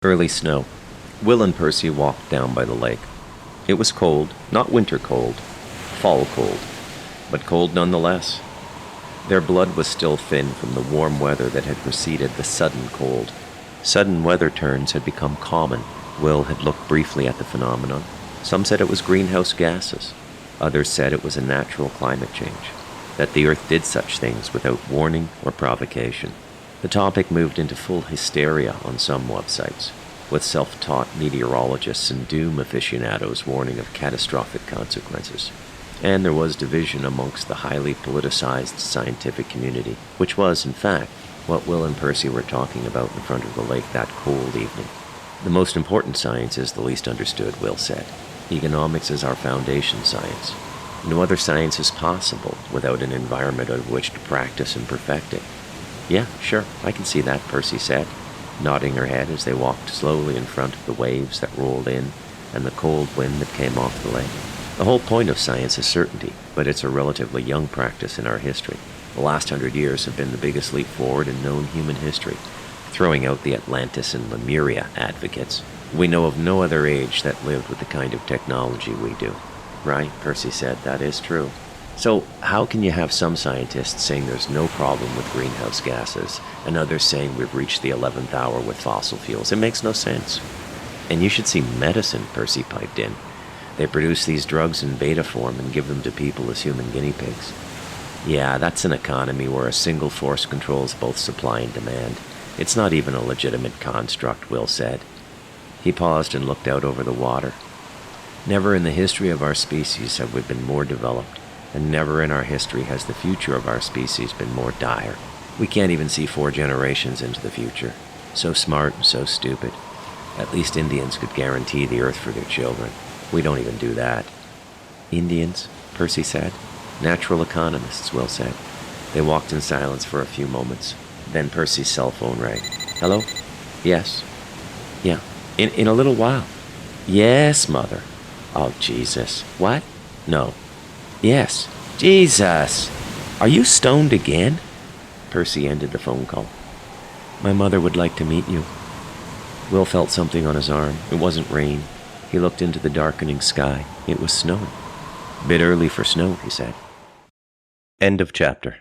Early snow. Will and Percy walked down by the lake. It was cold, not winter cold, fall cold, but cold nonetheless. Their blood was still thin from the warm weather that had preceded the sudden cold. Sudden weather turns had become common. Will had looked briefly at the phenomenon. Some said it was greenhouse gases. Others said it was a natural climate change, that the Earth did such things without warning or provocation. The topic moved into full hysteria on some websites, with self-taught meteorologists and doom aficionados warning of catastrophic consequences. And there was division amongst the highly politicized scientific community, which was, in fact, what Will and Percy were talking about in front of the lake that cold evening. The most important science is the least understood, Will said. Economics is our foundation science. No other science is possible without an environment of which to practice and perfect it. Yeah, sure, I can see that, Percy said, nodding her head as they walked slowly in front of the waves that rolled in and the cold wind that came off the lake. The whole point of science is certainty, but it's a relatively young practice in our history. The last 100 years have been the biggest leap forward in known human history, throwing out the Atlantis and Lemuria advocates. We know of no other age that lived with the kind of technology we do. Right, Percy said, that is true. So, how can you have some scientists saying there's no problem with greenhouse gases, and others saying we've reached the 11th hour with fossil fuels? It makes no sense. And you should see medicine, Percy piped in. They produce these drugs in beta form and give them to people as human guinea pigs. Yeah, that's an economy where a single force controls both supply and demand. It's not even a legitimate construct, Will said. He paused and looked out over the water. Never in the history of our species have we been more developed, and never in our history has the future of our species been more dire. We can't even see 4 generations into the future. So smart and so stupid. At least Indians could guarantee the Earth for their children. We don't even do that. Indians, Percy said. Natural economists, Will said. They walked in silence for a few moments. Then Percy's cell phone rang. Hello? Yes. Yeah. In a little while. Yes, Mother. Oh, Jesus. What? No. Yes. Jesus! Are you stoned again? Percy ended the phone call. My mother would like to meet you. Will felt something on his arm. It wasn't rain. He looked into the darkening sky. It was snowing. Bit early for snow, he said. End of chapter.